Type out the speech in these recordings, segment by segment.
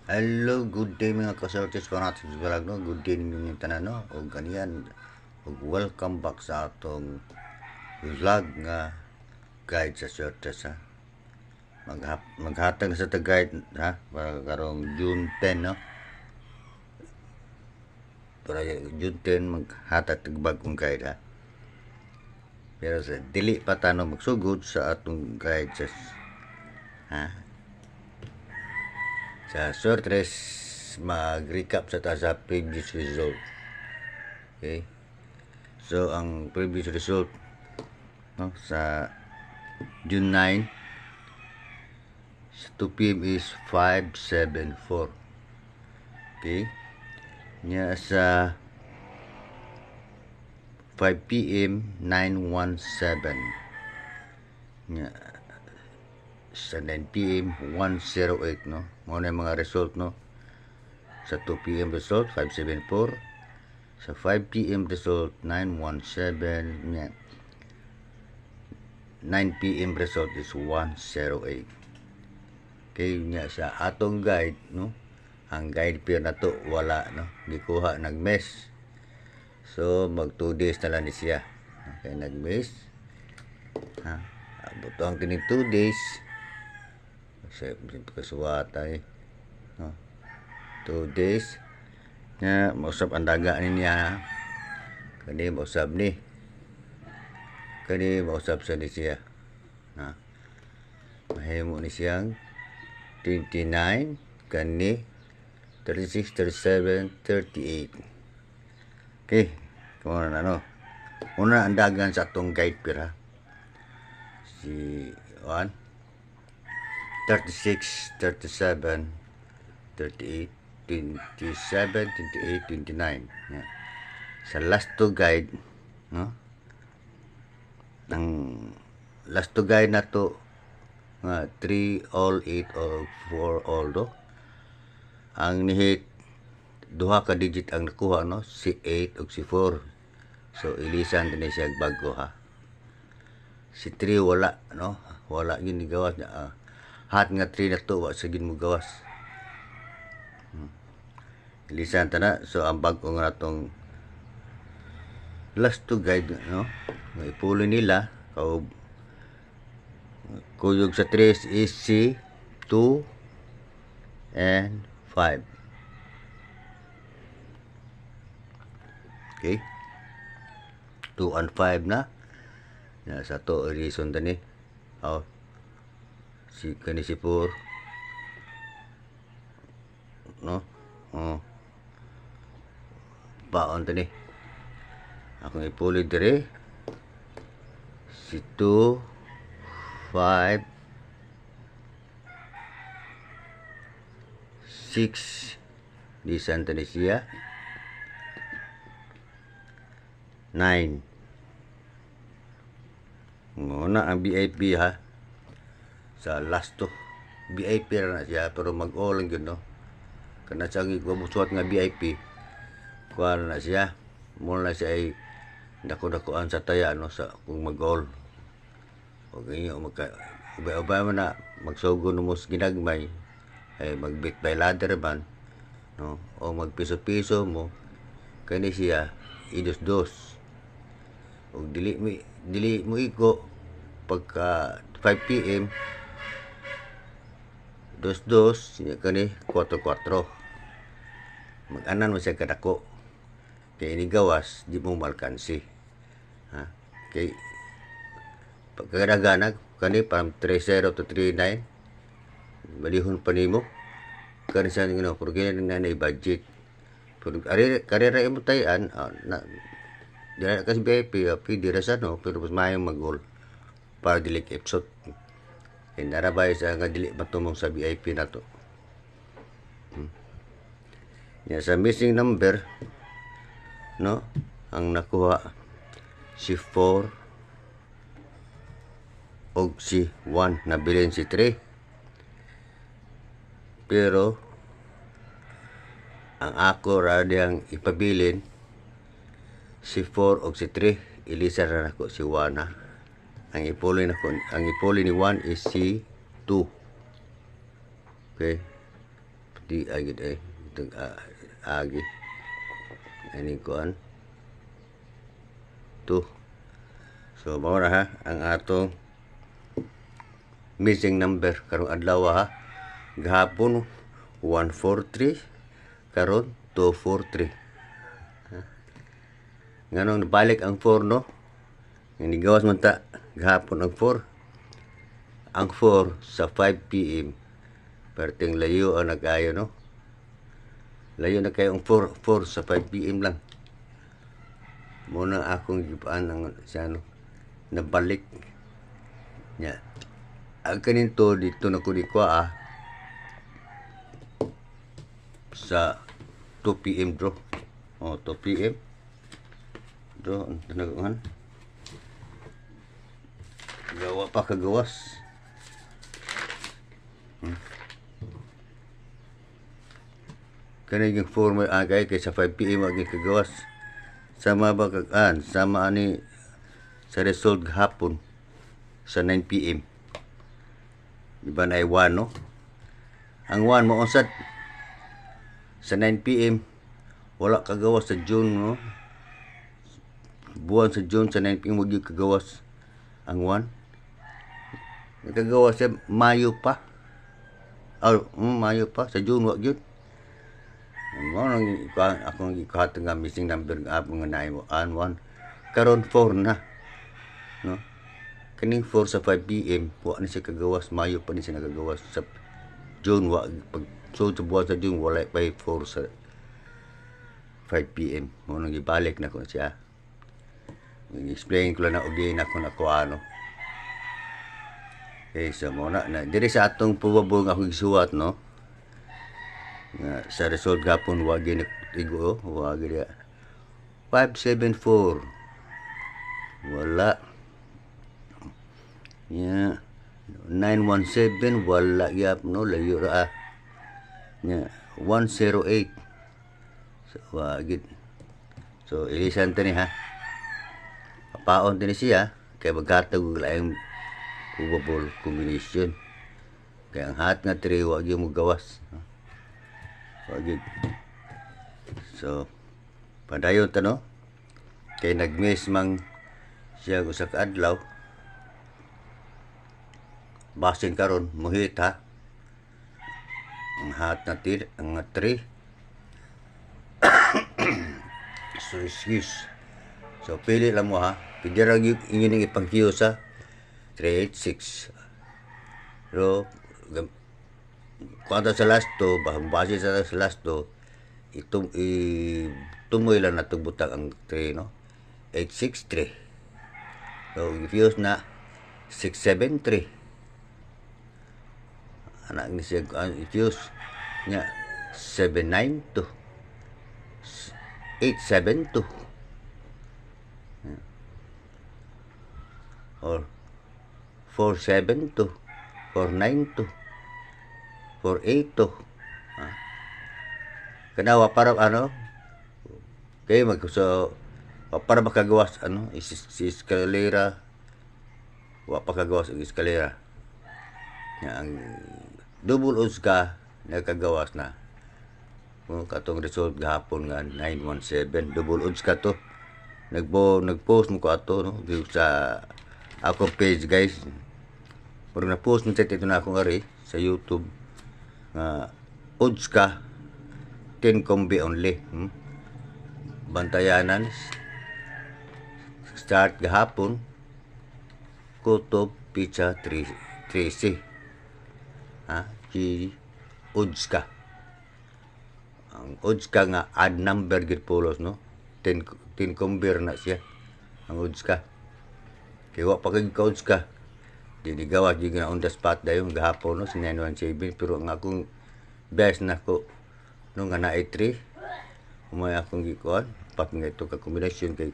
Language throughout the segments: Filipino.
Hello, good day mga kasortes ko natin sa vlog, no? Good day ninyo yung tanan, no? O ganyan, o welcome back sa atong vlog nga guide sa sortes, ha? Maghatag sa guide, ha? Para karong June 10, no? Para June 10, maghatag tagbagong guide, ha? Pero sa dili pa tanong magsugod sa atong guide ha? Sa sortes, mag-recap sa previous result. Okay? So, ang previous result, no, sa June 9, sa 2 p.m. is 574. Okay? Nya sa 5 p.m. 917. Nya sa 9 p.m. 108, no? Muna yung mga result, no? Sa 2 p.m. result 574. Sa 5 p.m. result 917. Nya 9 p.m. result is 108. Okay, nya sa atong guide, no? Ang guide pair na to wala, no? Gikuha nag-miss. So mag 2 days na lang ni siya. Okay, nag-miss. Ha? Buto ang kining 2 days. Kasi kasuwatay, no? 2 days. Nya mausap ang daga niya. Kani mausap ni. Kani mausap sa ni siya. Ha? Mahimo ni siyang 29, kani 36, 37, 38. Okay, kung ano. Una ang dagan sa atong guide pira. Si 1, 36, 37, 38, 27, 28, 29. Yeah. Sa last to guide, no? Ang last to guide na to, 3 all, 8 all, 4 all, do? Ang nihit, duha ka digit ang nakuha, no? Si 8 ug si 4. So ilisan din siya bago, ha. Si 3 wala, no? Wala yun ni gawas niya. Hat nga 3 na to, wala sa gin mo gawas. Ilisan ta na. So ang bago nga natong last to guide, no? May pulo nila, kuyog sa 3 is C, 2, and 5. Okay? 2 and 5 na. Sa to reason tani. Oh. Si kani si 4. No? Oh. Baon tani. Akong ipuli dire. Si 2, 5, 6. Di santa ni siya. 9. Nguna ang VIP, ha. Sa last to. VIP na siya pero mag-all lang yun, no. Kana siya gigubusuat nga VIP. Kuha na siya. Mula siya ay dako-dakoan sa taya, no, sa kung mag-all. O ganyan, ubay-ubay mo na magsugo mo sa ginagmay. Ay magbit by ladder man, no, o magpiso-piso mo kani siya idos-dos. O dili mo iko pagka 5 PM dos-dos kani 4-4. Mag-anan mo siya kadako. Kay ini gawas di mo malkansi. Ha? Kay pagkadagana kani from 30 to 39 balihon pa nimo kani sa ngino porque na budget pero karera imo tayan na dira kasi VIP dira sa no pero mas mayong magol para dili episode narabay sa nga dili matumong sa VIP na to. Ya sa missing number, no, ang nakuha si 4 og si 1 nabilin si 3. Pero ang ako radiyang ipabilin si 4 og si 3, ilisa na nako si 1, ha. Ang ipuli ni 1 is si 2. Okay? di agid itong agi ani kuan to. So mao na ha ang atong missing number karong adlaw ha. Gahapon 143 karon 243. Nganong nabalik ang 4 no? Nga gawas man ta gahapon ang 4. Ang 4 sa 5 PM. Perting layo ang nag-ayo no? Layo na kayo ang 4 sa 5 PM lang. Muna akong gipaan ang siya no? Nabalik. Nya. Ang kaninto dito na ko di kwa sa 2 PM draw. 2 PM. Draw ang tanagan. Gawa pa kagawas. Kani yung 4 may agay kay sa 5 PM agi kagawas. Sama ba kagan? Sama ani sa result gahapon sa 9 PM. Diba na ay 1 no? Ang 1 mo unsad sa 9 PM wala kagawas sa June no? Buwan sa June sa 9 PM wag yung kagawas ang 1. Nagkagawas siya Mayo pa. Mayo pa sa June wag yun. Mao nang akong ikahat nga missing number nga nga naay mo an 1 karon 4 na no kaning 4 sa 5 PM wa ni siya kagawas Mayo pa ni siya nagagawas sa June wa pag so sa buwan sa June wala pa 4 sa 5 PM mo nang ibalik na ko siya i-explain ko lang na og na ko ano so mo na diri sa atong pubabol nga akong gisuwat no nga sa result gapon wag ni igo wag dia 574 wala nya 917 wala gyap no layo ra nya 108 so wagid so ilisan tani ha paon tani siya kay maghatag og laing probable combination kay ang hat nga 3 wag mo gawas wagid. So padayon ta no kay nagmiss mang siya usa ka adlaw basin karon muhit ha ang hat na ang 3 so excuse so pili lang mo ha pwede ra inyo ning ipang-queue sa 386 pero kuwanta sa last to base sa last to tumoy lang na butang ang 3 no 863 so i-fuse na 673 anak ni siya i-fuse nya 792 872 or 472 492 482 kanawa para ano kay magso para makagawas ano si eskalera wa pa kagawas ang eskalera ang double odds ka nagkagawas na kung katong result gahapon nga 917 double odds ka to nagpost mo ko ato no sa ako page guys pero na-post mo ito na akong ari sa YouTube odds ka 10 combi only bantayanan start gahapon kutob pizza 13 odds ka ang odds ka nga add number gid pulos no 10 combir na siya ang odds ka kaya wa pa kag odds ka di gawas di na on the spot dayon gahapon no sa 917 pero ang akong best na ko no nga na 3 umay akong gikuan pak nga ito ka kombinasyon kay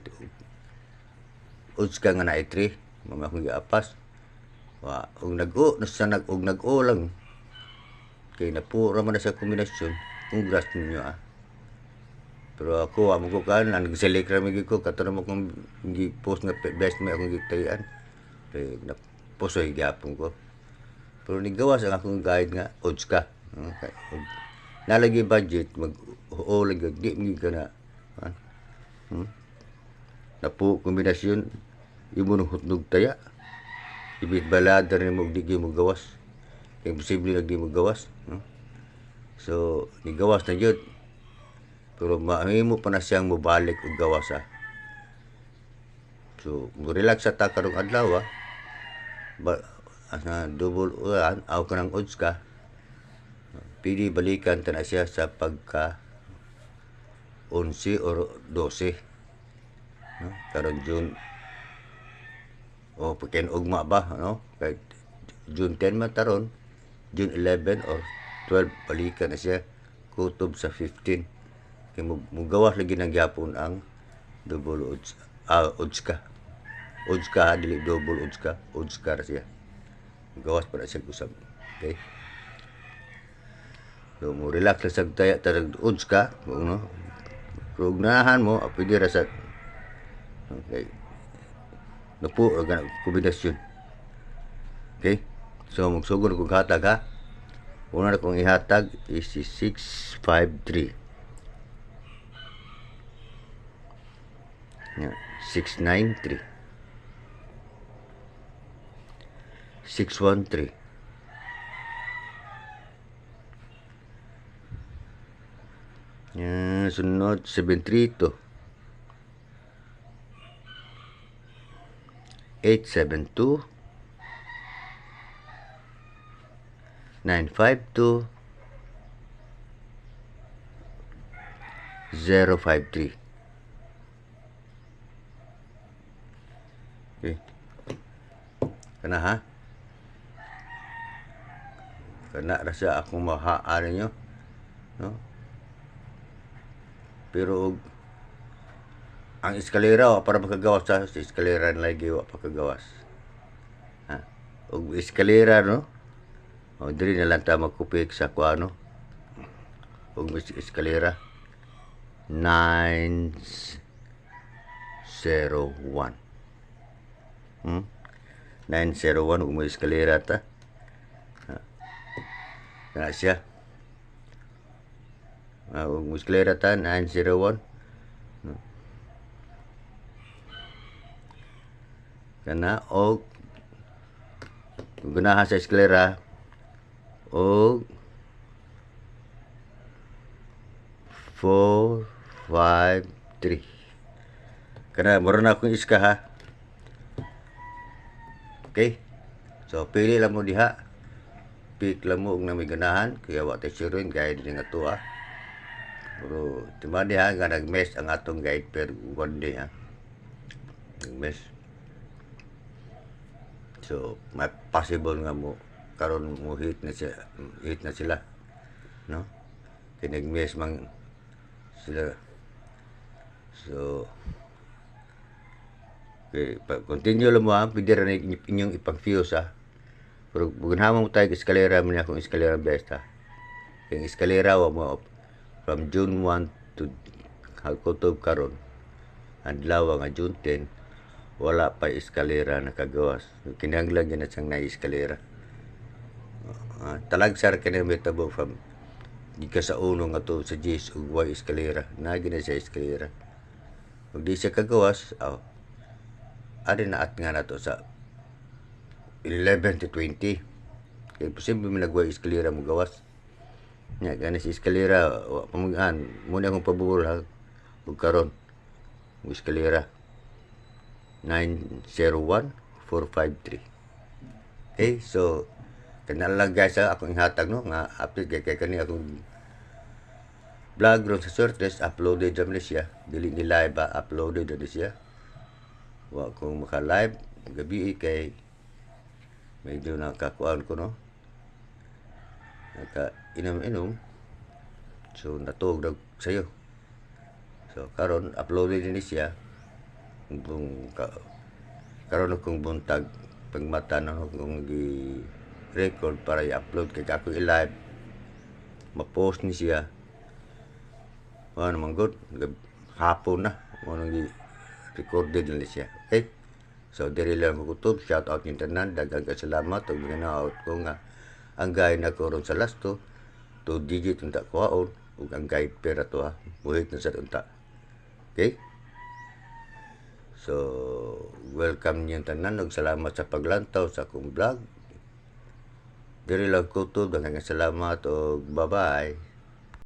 odds ka nga na 3 mga akong giapas wa og nag-o lang kay napura man na sa kombinasyon congrats ninyo pero ako amo ko kan nag-select ra mi ko katong mo kung gi-post nga best may akong gitayan kay posoy gyapon ko pero ni gawas ang akong guide nga odds ka nalagi budget mag-oo lagi di mi kana napo kombinasyon imo nung hotdog taya ibit baladar ni mo di mo gawas imposible na di mo gawas so ni gawas na jud pero mahimo pa na siyang mobalik og gawas so mo relax sa ta karong adlaw asa double ulan aw kanang odds ka pili balikan ta na siya sa pagka 11 or 12 karon June o pagkain ugma ba kay June 10 man taron June 11 or 12 balikan na siya kutob sa 15 kay mo gawas lagi ng gyapon ang double odds odds ka dili double odds ka ra siya gawas para siya usab okay so mo relax lang sa taya tarag odds ka pero ganahan mo pwede ra sa okay napo ra kombinasyon okay so magsugod kong hatag una na kong ihatag is 653 693 613 sunod 732 872 952 053 okay kana kana ra siya akong mahaan ninyo pero ang eskalera para makagawas sa eskalera lagi wa pa kagawas og eskalera o diri na lang ta magkupik sa kuano og eskalera 901 901 ug may eskalera ta kana siya ug eskalera ta 901 kana og ganahan sa eskalera og 453 kana mura na akong iska okay so pili lang mo diha pick lang mo og na may ganahan kaya wa tay sirin guide din ato pero timba diha nga nag-mess ang atong guide per one day nag-mess so may possible nga mo karon mo hit na sila kay nag-mess man sila so okay continue lang mo pwede rin inyong ipang-fuse pero bugunhamon mo tayo eskalera man akong eskalera best yung eskalera wa mo from June 1 to kutob karon adlaw nga June 10 wala pa eskalera nakagawas kinahanglan gyud na siyang na-eskalera talagsar kini metabo from di ka sa uno nga to sa Jis ug way eskalera na gina siya eskalera ug di siya kagawas ari na at nga nato sa 11 to 20 kay posible man nagway eskalera mo gawas nya gani si eskalera pamugan mo na akong pabor ug karon ug eskalera 901-453 okay so kana lang guys akong ihatag nga update kay kani akong vlog ron sa Sortes uploaded ra siya dili ni live uploaded ra siya wa ko maka live gabi kay medyo nakakuan ko naka inom so natug dag sayo so karon uploaded ni siya kung karon akong buntag pagmata kung record para i-upload kay ako i-live ma-post ni siya naman good hapon na recorded na siya okay so diri lang ko kutob shout out yung tanan daghang salamat ug gina-out ko nga ang gay na ko ron sa lasto 2 digit unta kuhaon ug ang guide pair ato ha. Buhit na sa unta. Okay? So, welcome niyong tanan ug salamat sa paglantaw sa akong vlog. Diri lang kutob, daghang salamat ug bye-bye.